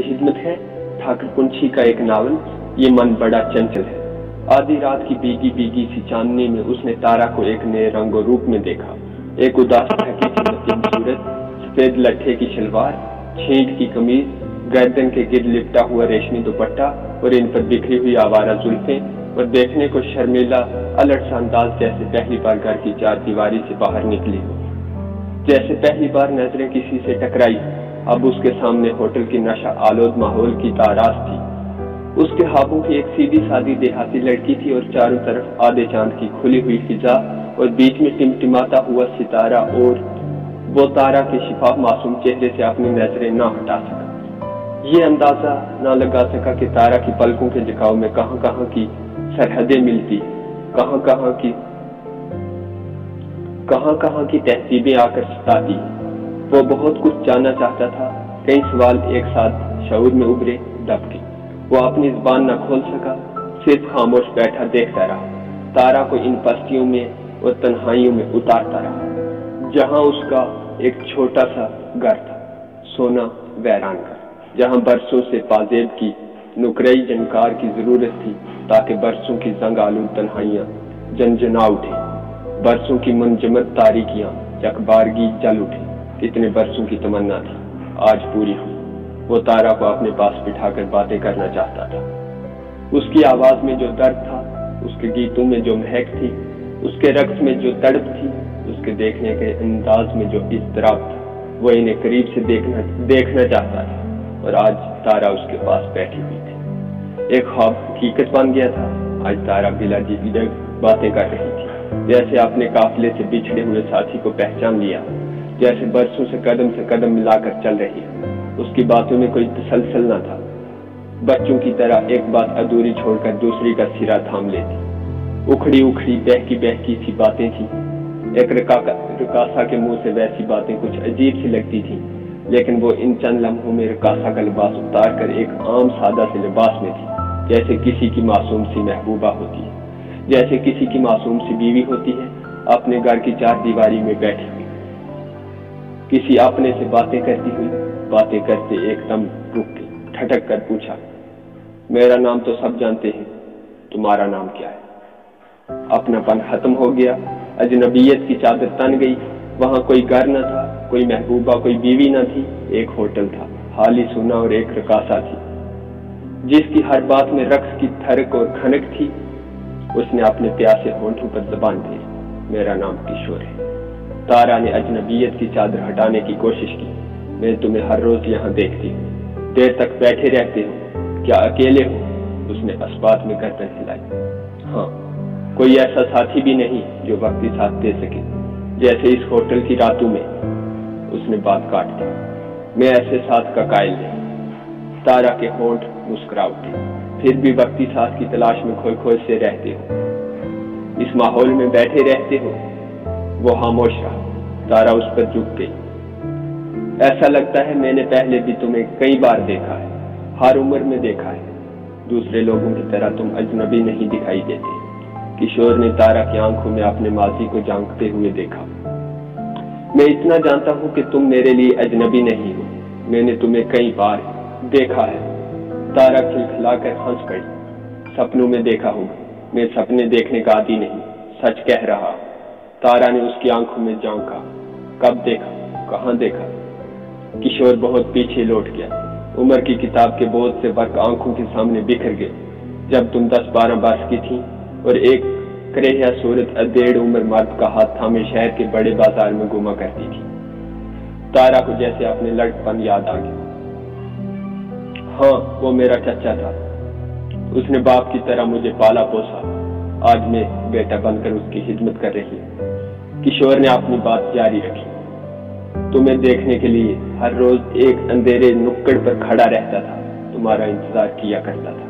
खिदमत है ठाकुर पुंछी का एक नावल। ये मन बड़ा चंचल है। आधी रात की भीगी भीगी सी चांदनी में उसने तारा को एक नए रंगो रूप में देखा। एक उदास थकी सी मतीन सूरत, सफेद लट्ठे की शलवार, छींट की कमीज, गर्दन के गिर लिपटा हुआ रेशमी दुपट्टा और इन पर बिखरी हुई आवारा जुल्फें और देखने को शर्मीला अलट सा अंदाज, जैसे पहली बार घर की चार दीवारी से बाहर निकली हो, जैसे पहली बार नजरें किसी से टकराई। अब उसके सामने होटल की नशा आलोद माहौल की ताराज थी। उसके हाथों की एक सीधी सादी देहाती लड़की थी और चारों तरफ आधे चांद की खुली हुई फिजा और बीच में टिमटिमाता हुआ सितारा, और वो तारा के शिफाफ मासूम चेहरे से अपनी नजरें ना हटा सका। ये अंदाजा ना लगा सका कि तारा की पलकों के झुकाव में कहां कहां की सरहदें मिलती, कहां कहां की तहजीबें आकर सताती। वो बहुत कुछ जानना चाहता था। कई सवाल एक साथ शऊर में उभरे, दबके। वो अपनी जुबान न खोल सका, सिर्फ खामोश बैठा देखता रहा। तारा को इन पस्तियों में और तन्हाइयों में उतारता रहा, जहां उसका एक छोटा सा घर था, सोना वैरान घर, जहां बरसों से पाजेब की नुकरई जनकार की जरूरत थी ताकि बरसों की जंग आलूद तन्हाइयां जनजना उठे, बरसों की मुंजमद तारीकियां यकबारगी जल उठे। कितने बरसों की तमन्ना थी, आज पूरी हुई। वो तारा को अपने पास बिठाकर बातें करना चाहता था। उसकी आवाज में जो दर्द था, उसके गीतों में जो महक थी, उसके रक्स में जो तड़प थी, उसके देखने के अंदाज में जो इज़्तिराब था, वो इन्हें करीब से देखना चाहता था। और आज तारा उसके पास बैठी हुई थी। एक ख्वाब हकीकत बन गया था। आज तारा बिला झिझक बातें कर रही थी, जैसे अपने काफिले से बिछड़े हुए साथी को पहचान लिया, जैसे बरसों से कदम मिलाकर चल रही है। उसकी बातों में कोई तसलसल न था। बच्चों की तरह एक बात अधूरी छोड़कर दूसरी का सिरा थाम लेती। उखड़ी उखड़ी बहकी सी बातें थी। एक रकासा के मुंह से वैसी बातें कुछ अजीब सी लगती थी, लेकिन वो इन चंद लम्हों में रकासा का लिबास उतार कर एक आम सादा से लिबास में थी, जैसे किसी की मासूम सी महबूबा होती है, जैसे किसी की मासूम सी बीवी होती है, अपने घर की चार दीवारी में बैठी हुई, किसी अपने से बातें करती हुई। बातें करते एकदम रुक गई, ठटक कर पूछा, मेरा नाम तो सब जानते हैं, तुम्हारा नाम क्या है? अपनापन खत्म हो गया, अजनबियत की चादर तन गई। वहां कोई घर न था, कोई महबूबा, कोई बीवी न थी। एक होटल था, हाली सुना, और एक रकासा थी, जिसकी हर बात में रक्स की थरक और खनक थी। उसने अपने प्यासे होंठों पर जबान फेरी, मेरा नाम किशोर है। तारा ने अजनबियत की चादर हटाने की कोशिश की। मैं तुम्हें हर रोज यहाँ देखती हूँ, देर तक बैठे रहते हो, क्या अकेले हो? उसने अस्बात में गर्दन हिलाई। हाँ, कोई ऐसा साथी भी नहीं जो वक्ती साथ दे सके, जैसे इस होटल की रातों में। उसने बात काट दी, मैं ऐसे साथ का कायल नहीं। तारा के होंठ मुस्कुरा उठे। फिर भी वक्ती साथ की तलाश में खोए खोए से रहते हो, इस माहौल में बैठे रहते हो। वो खामोश रहा। तारा उस पर झुक गई। ऐसा लगता है मैंने पहले भी तुम्हें कई बार देखा है, हर उम्र में देखा है। दूसरे लोगों की तरह तुम अजनबी नहीं दिखाई देते। किशोर ने तारा की आंखों में अपने माजी को झांकते हुए देखा। मैं इतना जानता हूँ कि तुम मेरे लिए अजनबी नहीं हो। मैंने तुम्हें कई बार देखा है। तारा खिलखिलाकर हंस पड़ी। सपनों में देखा होगा, मैं सपने देखने का आदी नहीं, सच कह रहा। तारा ने उसकी आंखों में झांका। कब देखा, कहाँ देखा? किशोर बहुत पीछे लौट गया। उम्र की किताब के बोझ से वर्क आंखों के सामने बिखर गए। जब तुम 10-12 वर्ष की थी और एक करेहिया सूरत अधेड़ उम्र मर्द का हाथ थामे शहर के बड़े बाजार में घुमा करती थी। तारा को जैसे अपने लड़कपन याद आ गया। हाँ, वो मेरा चचा था। उसने बाप की तरह मुझे पाला पोसा। आज मैं बेटा बनकर उसकी खिदमत कर रही हूँ। किशोर ने अपनी बात जारी रखी। तुम्हें देखने के लिए हर रोज एक अंधेरे नुक्कड़ पर खड़ा रहता था, तुम्हारा इंतजार किया करता था।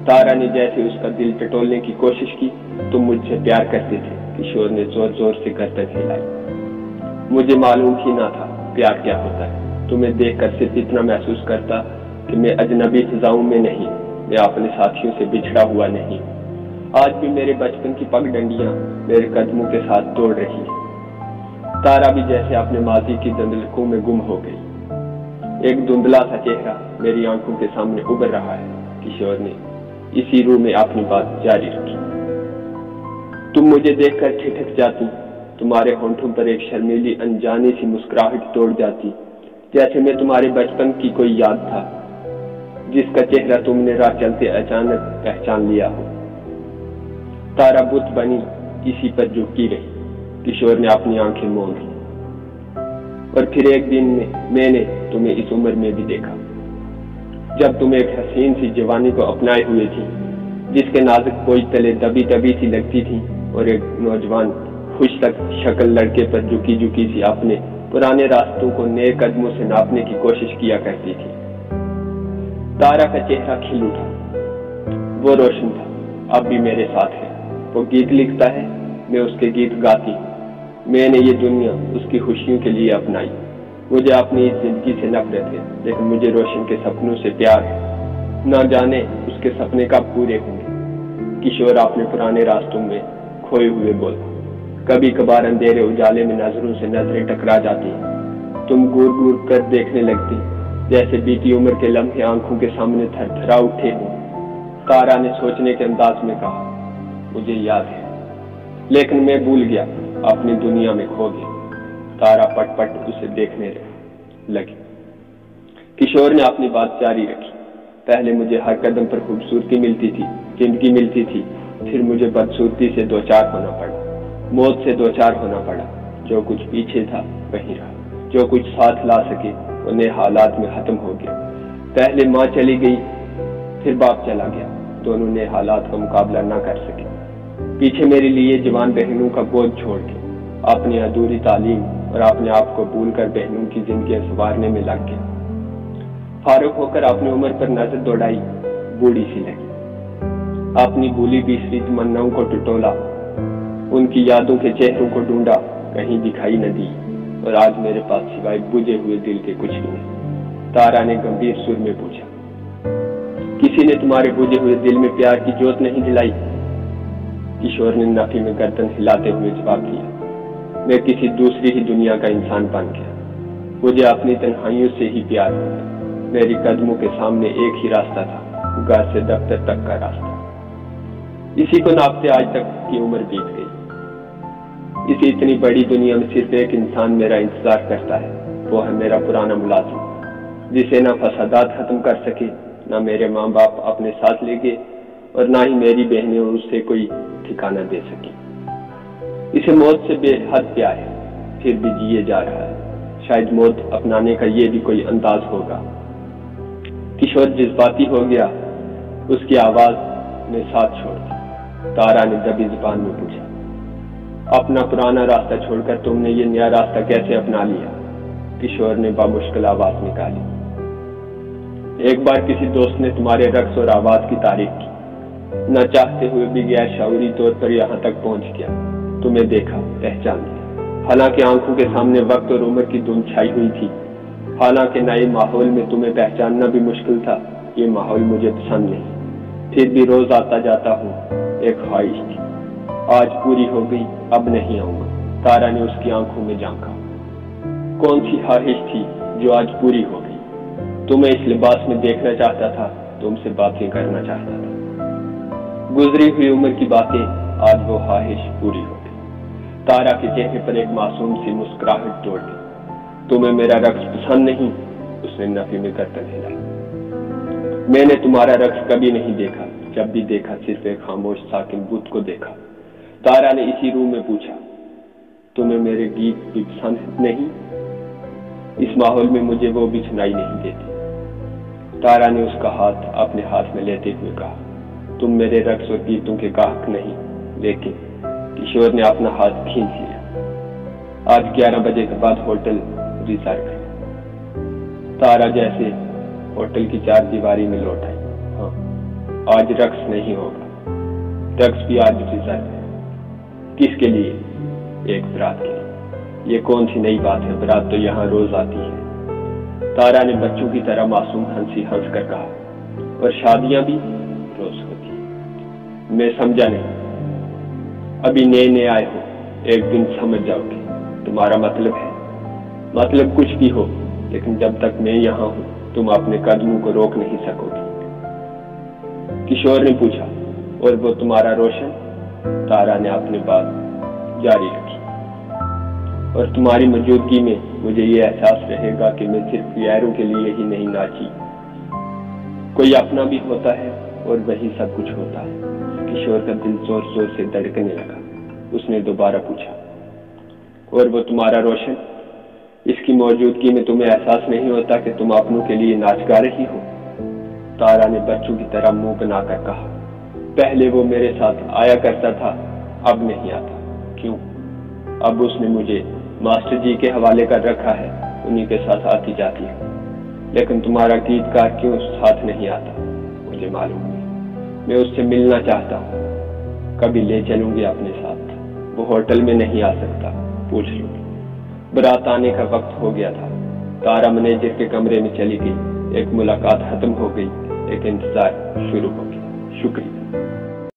तारा ने जैसे उसका दिल टटोलने की कोशिश की। तुम मुझसे प्यार करते थे। किशोर ने जोर जोर से गर्दन हिलाई। मुझे मालूम ही ना था प्यार क्या होता है। तुम्हें देखकर सिर्फ इतना महसूस करता कि मैं अजनबी फिजाओं में नहीं, मैं अपने साथियों से बिछड़ा हुआ नहीं। आज भी मेरे बचपन की पगडंडियां मेरे कदमों के साथ दौड़ रही है। तारा भी जैसे अपने माजी की दंदलकों में गुम हो गई। ایک دھندلا سا چہرہ میری آنکھوں کے سامنے ابھر رہا ہے۔ کشور نے اسی روح میں اپنی بات جاری رکھی۔ تم مجھے دیکھ کر ٹھٹک جاتی، تمہارے ہونٹوں پر ایک شرمیلی انجانی سی مسکراہٹ توڑ جاتی، جیسے میں تمہارے بچپن کی کوئی یاد تھا جس کا چہرہ تم نے راہ چلتے اچانک پہچان لیا ہو۔ تارا بت بنی اسی پر جھکی رہی۔ کشور نے اپنی آنکھیں موند لی۔ اور پھر ایک دن میں نے تمہیں اس عمر میں بھی دیکھا، جب تم ایک حسین سی جوانی کو اپنائے ہوئے تھی، جس کے نازک کوئی تلے دبی دبی سی لگتی تھی، اور ایک نوجوان خوش شکل لڑکے پر جھکی جھکی سی اپنے پرانے راستوں کو نئے قدموں سے ناپنے کی کوشش کیا کرتی تھی۔ تارا کا چہرہ کھل اٹھا۔ وہ روشن تھا، اب بھی میرے ساتھ ہے۔ وہ گیت لکھتا ہے، میں اس کے گیت گاتی ہوں۔ میں نے یہ دنیا اس کی خوشیوں کے لیے اپنائی۔ مجھے اپنی اس زندگی سے نفرت ہے، لیکن مجھے روشن کے سپنوں سے پیار ہے۔ نہ جانے اس کے سپنے کب پورے ہوں گے۔ کشور اپنے پرانے راستوں میں کھوئے ہوئے بولا۔ کبھی کبھار اندھیرے اجالے میں نظروں سے نظریں ٹکرا جاتی ہیں۔ تم گور گور کر دیکھنے لگتی، جیسے بیتی عمر کے لمحے آنکھوں کے سامنے تھر تھرا اٹھے ہوں۔ تارا نے سوچنے کے انداز میں کہا، مجھے یاد ہے، لیکن میں بھول گیا، اپنی دنیا میں کھو گیا۔ تارا پٹ پٹ اسے دیکھنے لگی۔ کشور نے اپنی بات جاری رکھی۔ پہلے مجھے ہر قدم پر خوبصورتی ملتی تھی، زندگی ملتی تھی، پھر مجھے بدصورتی سے دوچار ہونا پڑا، موت سے دوچار ہونا پڑا۔ جو کچھ پیچھے تھا وہیں رہا، جو کچھ ساتھ لا سکے وہ نئے حالات میں ختم ہو گیا۔ پہلے ماں چلی گئی، پھر باپ چلا گیا، دونوں نئے حالات کا مقابلہ نہ کر سکے۔ پیچھے میرے لیے جوان بہنوں کا بوجھ چھوڑ کے اپنی ادھوری تعلیم اور اپنے آپ کو بھول کر بہنوں کی زندگیاں سنوارنے میں لگ گیا۔ فارغ ہو کر اپنی عمر پر نظر دوڑائی، بوڑھی سی لگی۔ اپنی بھولی بسری تمناؤں کو ٹٹولا، ان کی یادوں کے چہروں کو ڈھونڈا، کہیں دکھائی نہ دی، اور آج میرے پاس سوائے بجھے ہوئے دل کے کچھ بھی نہیں۔ تارا نے گمبھیر سر میں پوچھا، کسی نے تمہارے بجھے ہوئے دل میں پیار کی جوت نہیں جلائی؟ کشور نے نفی میں گردن ہلاتے ہوئے جواب دیا، میں کسی دوسری ہی دنیا کا انسان بن گیا۔ مجھے اپنی تنہائیوں سے ہی پیار ہوا۔ میری قدموں کے سامنے ایک ہی راستہ تھا، گھر سے دفتر تک کا راستہ۔ اسی کو ناپتے آج تک کی عمر بیت گئی۔ اسی اتنی بڑی دنیا میں صرف ایک انسان میرا انتظار کرتا ہے، وہ ہے میرا پرانا ملازم، جسے نہ فسادات ختم کر سکے، نہ میرے ماں باپ اپنے ساتھ لے گئے، اور نہ ہی میری بہنیں اس سے کوئی ٹھکانہ دے سکی۔ اسے موت سے بے حد پیار ہے، پھر بھی جیے جا رہا ہے۔ شاید موت اپنانے کا یہ بھی کوئی انداز ہوگا۔ کشور جذباتی ہو گیا، اس کی آواز نے ساتھ چھوڑ دی۔ تارا نے دبی زبان میں پوچھا، اپنا پرانا راستہ چھوڑ کر تم نے یہ نیا راستہ کیسے اپنا لیا؟ کشور نے بامشکل آواز نکالی، ایک بار کسی دوست نے تمہارے رقص اور آواز کی تعریف کی، نہ چاہتے ہوئے بھی غیر شعوری طور پر یہاں تک پہنچ گیا، تمہیں دیکھا، پہچان لیا۔ حالانکہ آنکھوں کے سامنے وقت اور عمر کی دھند چھائی ہوئی تھی، حالانکہ نئے ماحول میں تمہیں پہچاننا بھی مشکل تھا، یہ ماحول مجھے پسند نہیں، پھر بھی روز آتا جاتا ہوں۔ ایک خواہش تھی، آج پوری ہو گئی، اب نہیں آؤں گا۔ تارا نے اس کی آنکھوں میں جھانکا۔ کون سی خواہش تھی جو آج پوری ہو گئی؟ تمہیں اس لباس میں دیکھنا چاہتا تھا، تم سے باتیں کرنا چاہتا تھا۔ گزری ہوئی عمر کی باتیں، آج وہ خواہش پوری ہو گئی۔ تارا کے چہرے پر ایک معصوم سی مسکراہٹ توڑ دی۔ تمہیں میرا رقص پسند نہیں؟ اس نے نفی میں گردن ہلائی۔ میں نے تمہارا رقص کبھی نہیں دیکھا، جب بھی دیکھا صرف ایک خاموش ساکن بت کو دیکھا۔ تارا نے اسی روح میں پوچھا، تمہیں میرے گیت بھی پسند نہیں؟ اس ماحول میں مجھے وہ بھی سنائی نہیں دیتی۔ تارا نے اس کا ہاتھ اپنے ہاتھ میں لیتے ہوئے کہا، تم میرے رقص اور گیتوں کے گاہک نہیں، لیکن کشور نے اپنا ہاتھ کھینچ لیا۔ آج 11 بجے کے بعد ہوٹل ریزرو ہے۔ تارا جیسے ہوٹل کی چار دیواری میں لوٹ آئی۔ ہاں، آج رقص نہیں ہوگا، رقص بھی آج ریزرو ہے۔ کس کے لیے؟ ایک برات کے لیے۔ یہ کون سی نئی بات ہے؟ برات تو یہاں روز آتی ہے۔ تارا نے بچوں کی طرح معصوم ہنسی ہنس کر کہا، اور شادیاں بھی روز ہوتی ہیں۔ میں سمجھا نہیں، ابھی نئے آئے ہو، ایک دن سمجھ جاؤ گے۔ تمہارا مطلب ہے؟ مطلب کچھ بھی ہو، लेकिन जब तक मैं यहाँ हूँ तुम अपने कदमों को रोक नहीं सकोगी। किशोर ने पूछा, और वो तुम्हारा रोशन? तारा ने अपनी बात जारी रखी। और तुम्हारी मौजूदगी में मुझे ये एहसास रहेगा कि मैं सिर्फ गैरों के लिए ही नहीं नाची, कोई अपना भी होता है और वही सब कुछ होता है। किशोर का दिल जोर जोर से धड़कने लगा। उसने दोबारा पूछा, और वो तुम्हारा रोशन? इसकी मौजूदगी में तुम्हें एहसास नहीं होता कि तुम अपनों के लिए नाच गा रही हो? तारा ने बच्चों की तरह मुंह बनाकर कहा, पहले वो मेरे साथ आया करता था, अब नहीं आता। क्यों? अब उसने मुझे मास्टर जी के हवाले कर रखा है, उन्हीं के साथ आती जाती है। लेकिन तुम्हारा गीतकार क्यों साथ नहीं आता? मुझे मालूम नहीं। मैं उससे मिलना चाहता हूँ, कभी ले चलूंगी अपने साथ। वो होटल में नहीं आ सकता, पूछ लूंगी। बारात आने का वक्त हो गया था। तारा मैनेजर के कमरे में चली गई। एक मुलाकात खत्म हो गई, एक इंतजार शुरू हो गया। शुक्रिया।